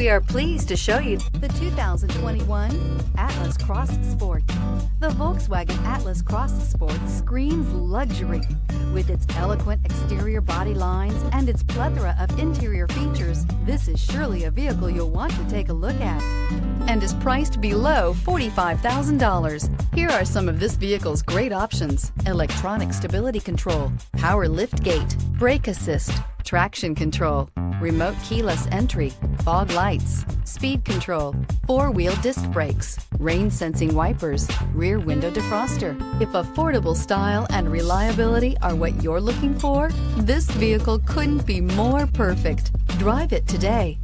We are pleased to show you the 2021 Atlas Cross Sport. The Volkswagen Atlas Cross Sport screams luxury. With its eloquent exterior body lines and its plethora of interior features, this is surely a vehicle you'll want to take a look at, and is priced below $45,000. Here are some of this vehicle's great options: electronic stability control, power liftgate, brake assist, traction control, remote keyless entry, fog lights, speed control, four-wheel disc brakes, rain sensing wipers, rear window defroster. If affordable style and reliability are what you're looking for, this vehicle couldn't be more perfect. Drive it today.